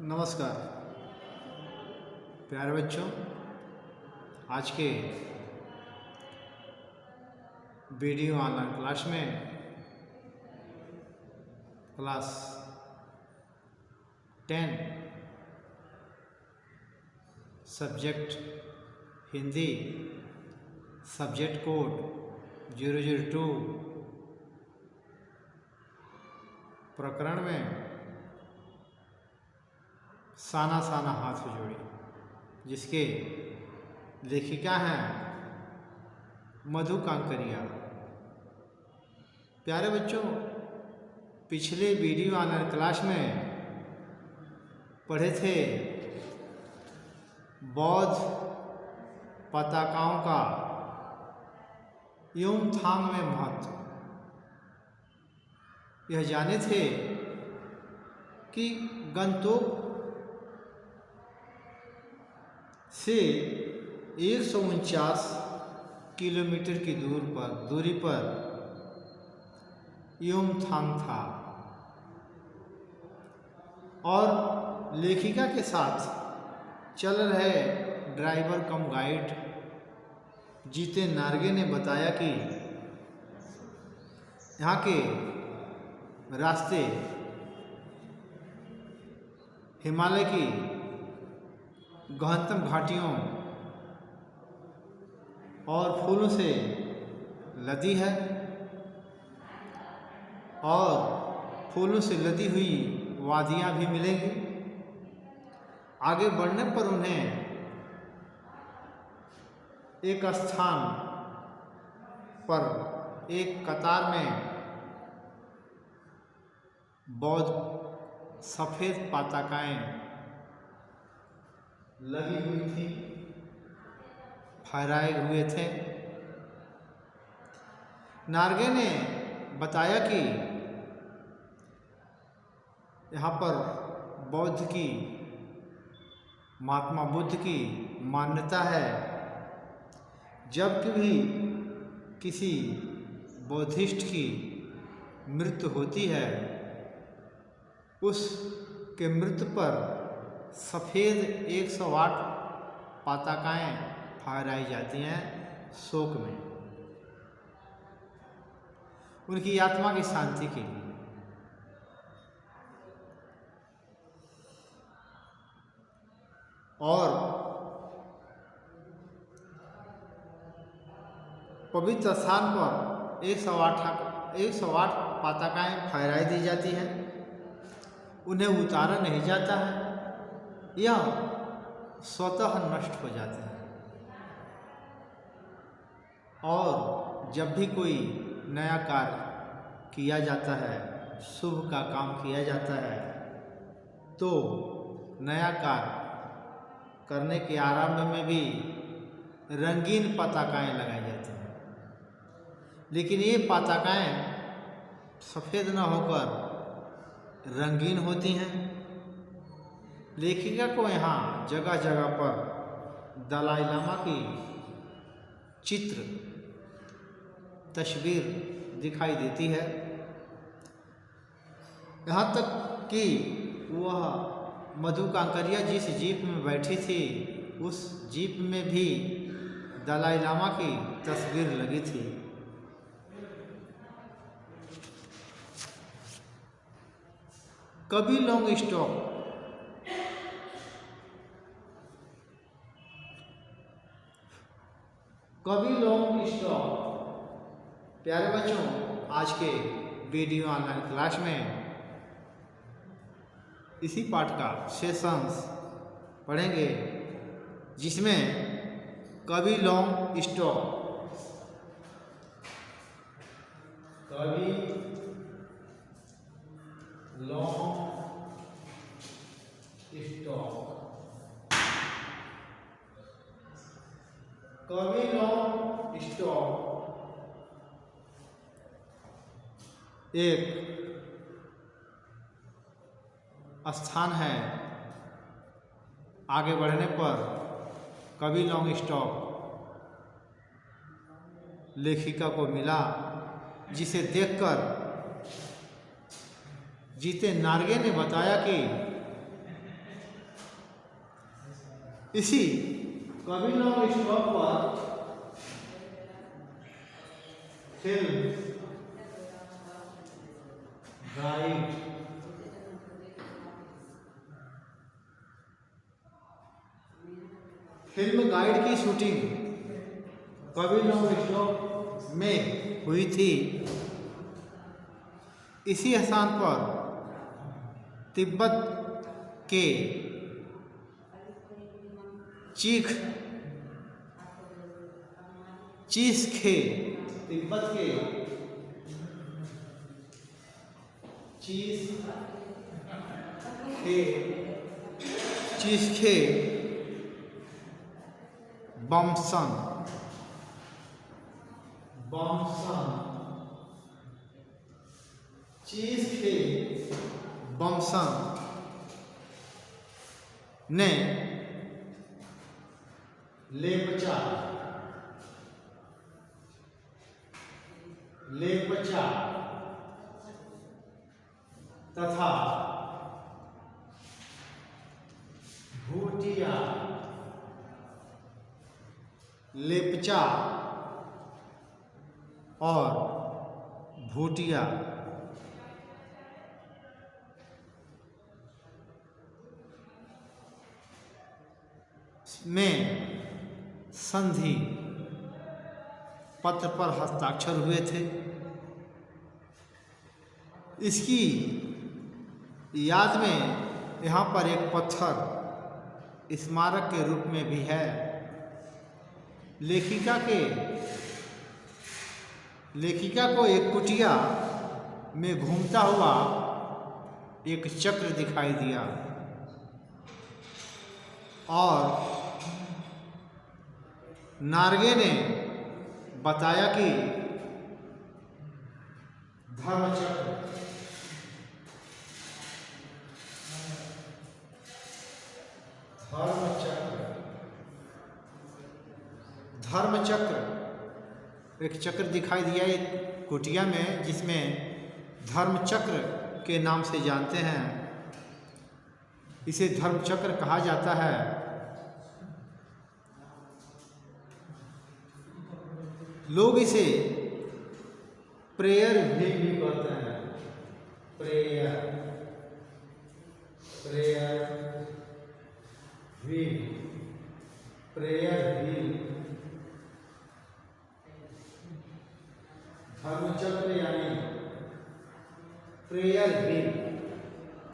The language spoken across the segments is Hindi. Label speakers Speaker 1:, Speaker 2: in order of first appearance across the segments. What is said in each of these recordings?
Speaker 1: नमस्कार प्यारे बच्चों, आज के वीडियो ऑनलाइन क्लास में class 10 subject Hindi subject code 002 प्रकरण में साना साना हाथ जोड़ी, जिसके लेखिका हैं मधु कांकरिया। प्यारे बच्चों, पिछले वीडियो ऑनलाइन क्लास में पढ़े थे बौद्ध पताकाओं का युमथांग में महत्व। यह जाने थे कि गंतोक से 149 किलोमीटर की दूरी पर युमथांग था और लेखिका के साथ चल रहे ड्राइवर कम गाइड जितेन नार्गे ने बताया कि यहाँ के रास्ते हिमालय की गहनतम घाटियों और फूलों से लदी है और फूलों से लदी हुई वादियाँ भी मिलेंगी। आगे बढ़ने पर उन्हें एक स्थान पर एक कतार में बौद्ध सफ़ेद पताकाएं लगी हुई थी, फहराए हुए थे। नार्गे ने बताया कि यहाँ पर बौद्ध की महात्मा बुद्ध की मान्यता है। जब कभी किसी बौद्धिस्ट की मृत्यु होती है, उसके मृत्यु पर सफ़ेद 108 पताकाएं फहराई जाती हैं शोक में, उनकी आत्मा की शांति के लिए। और पवित्र स्थान पर 108 पताकाएं फहराई दी जाती हैं, उन्हें उतारा नहीं जाता है, यह स्वतः नष्ट हो जाते हैं। और जब भी कोई नया कार्य किया जाता है, शुभ का काम किया जाता है, तो नया कार्य करने के आरंभ में भी रंगीन पताकाएं लगाई जाती हैं, लेकिन ये पताकाएं सफ़ेद न होकर रंगीन होती हैं। लेखिका को यहाँ जगह जगह पर दलाई लामा की चित्र तस्वीर दिखाई देती है। यहाँ तक कि वह मधु कांकरिया जिस जीप में बैठी थी, उस जीप में भी दलाई लामा की तस्वीर लगी थी। कभी लॉन्ग स्टॉप प्यारे बच्चों, आज के वीडियो ऑनलाइन क्लास में इसी पाठ का सेशंस पढ़ेंगे, जिसमें कभी लॉन्ग स्टॉप एक स्थान है। आगे बढ़ने पर कभी लॉन्ग स्टॉप लेखिका को मिला, जिसे देखकर जितेन नार्गे ने बताया कि इसी कभी लॉन्ग स्टॉप पर फिल्म गाइड की शूटिंग कभी लॉन्ग स्टॉप में हुई थी। इसी स्थान पर तिब्बत के चीसखे तिब्बत के चीसखे बमसन चीसखे बमसन ने लेपचा तथा भूटिया लेपचा और भूटिया में संधि पत्र पर हस्ताक्षर हुए थे। इसकी याद में यहाँ पर एक पत्थर स्मारक के रूप में भी है। लेखिका को एक कुटिया में घूमता हुआ एक चक्र दिखाई दिया और नार्गे ने बताया कि धर्मचक्र एक चक्र दिखाई दिया एक कुटिया में, जिसमें धर्मचक्र के नाम से जानते हैं। इसे धर्मचक्र कहा जाता है। लोग इसे प्रेयर व्हील भी कहते हैं। प्रेयर व्हील धर्मचक्र यानी प्रेयर व्हील,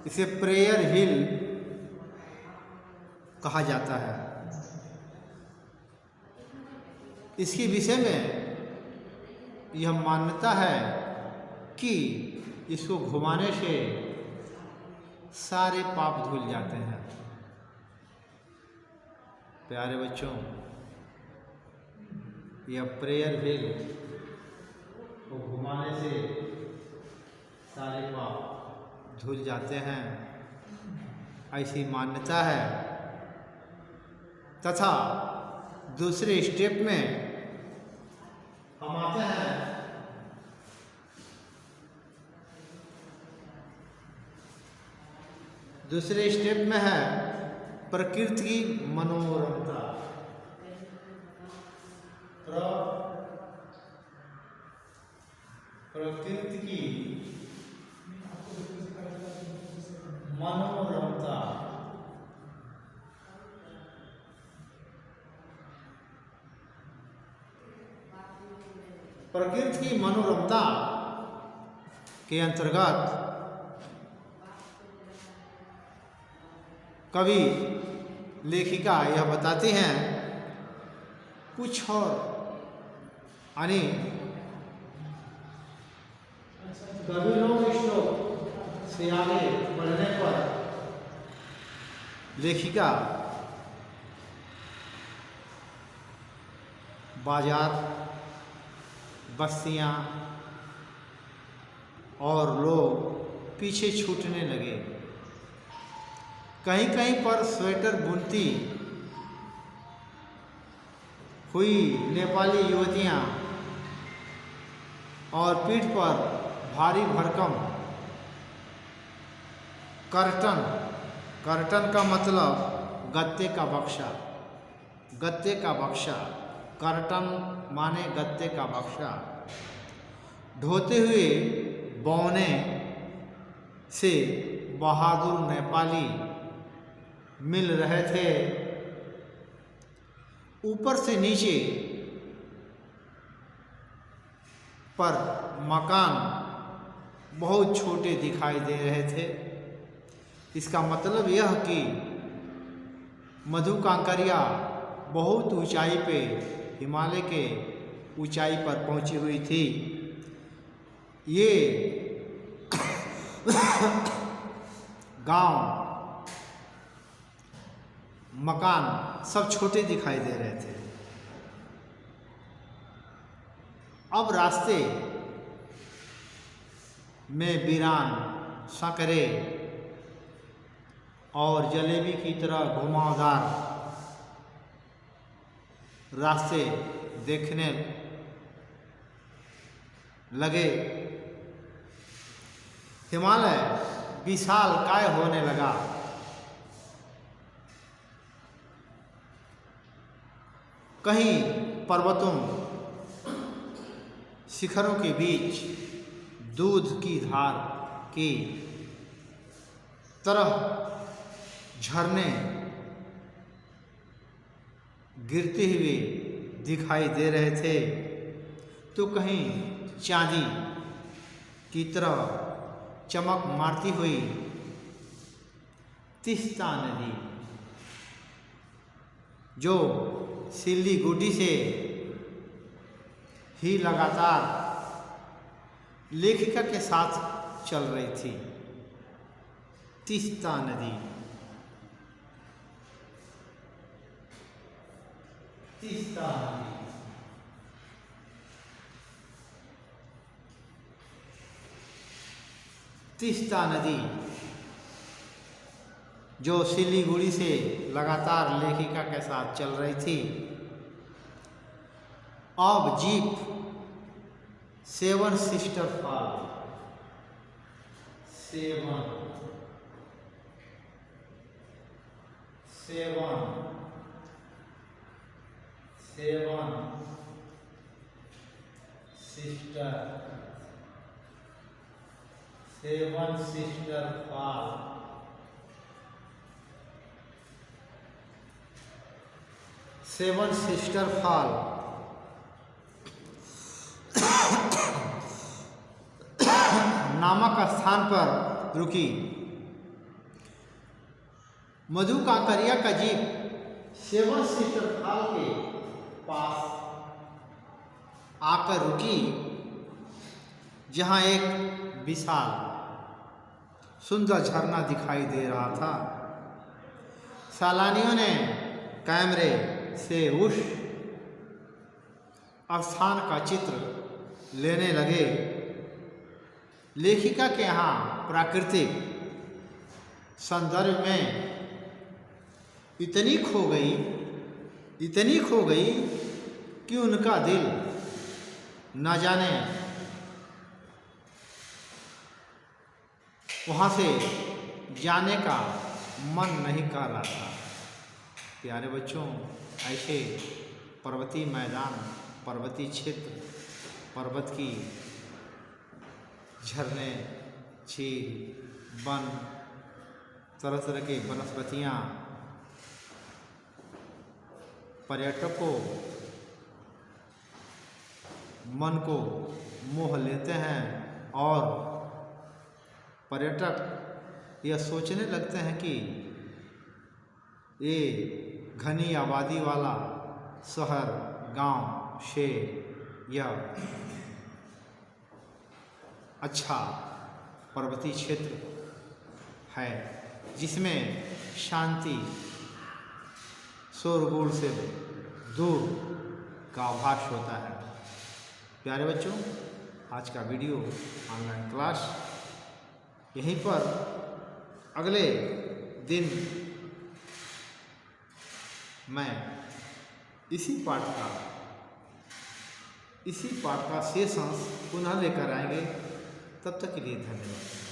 Speaker 1: इसे प्रेयर व्हील कहा जाता है। इसके विषय में यह मान्यता है कि इसको घुमाने से सारे पाप धुल जाते हैं। प्यारे बच्चों, यह प्रेयर व्हील को घुमाने से सारे पाप धुल जाते हैं, ऐसी मान्यता है। तथा दूसरे स्टेप में हम आते हैं दूसरे स्टेप में है प्रकृति की मनोरमता। प्रकृति की मनोरमता प्रकृति की मनोरमता के अंतर्गत कवि लेखिका यह बताती हैं कुछ और यानी कवि लोग श्लोक से आगे बढ़ने पर लेखिका बाजार, बस्तियां और लोग पीछे छूटने लगे। कहीं कहीं पर स्वेटर बुनती हुई नेपाली युवतियां और पीठ पर भारी भरकम कर्टन का मतलब गत्ते का बक्सा, गत्ते का बक्सा, कर्टन माने गत्ते का बक्सा। ढोते हुए बौने से बहादुर नेपाली मिल रहे थे। ऊपर से नीचे पर मकान बहुत छोटे दिखाई दे रहे थे। इसका मतलब यह कि मधु कांकरिया बहुत ऊंचाई पे, हिमालय के ऊंचाई पर पहुंची हुई थी। ये गांव, मकान सब छोटे दिखाई दे रहे थे। अब रास्ते में वीरान सकरे और जलेबी की तरह घुमावदार रास्ते देखने लगे। हिमालय विशालकाय होने लगा। कहीं पर्वतों, शिखरों के बीच दूध की धार की तरह झरने गिरते हुए दिखाई दे रहे थे, तो कहीं चांदी की तरह चमक मारती हुई तीस्ता नदी, जो सिल्लीगुड़ी से ही लगातार लेखिका के साथ चल रही थी। तीस्ता नदी, तीस्ता नदी, तीस्ता नदी जो सिल्लीगुड़ी से लगातार लेखिका के साथ चल रही थी, अब jeep seven sister fall, seven sister fall, seven sister fall नामक स्थान पर रुकी। मधु कांकरिया का जीप सेवन सिस्टर फॉल के पास आकर रुकी, जहां एक विशाल सुंदर झरना दिखाई दे रहा था। सैलानियों ने कैमरे से उस स्थान का चित्र लेने लगे। लेखिका के यहाँ प्राकृतिक सौंदर्य में इतनी खो गई कि उनका दिल न जाने वहाँ से जाने का मन नहीं कर रहा था। प्यारे बच्चों, ऐसे पर्वतीय मैदान, पर्वतीय क्षेत्र, पर्वत की झरने, झील, वन, तरह तरह की वनस्पतियाँ पर्यटकों मन को मोह लेते हैं और पर्यटक यह सोचने लगते हैं कि ये घनी आबादी वाला शहर, गांव से यह अच्छा पर्वतीय क्षेत्र है, जिसमें शांति, शोरगुल से दूर का आभास होता है। प्यारे बच्चों, आज का वीडियो ऑनलाइन क्लास यहीं पर, अगले दिन मैं इसी पाठ का शेष अंश पुनः लेकर आएंगे। तब तक के लिए धन्यवाद।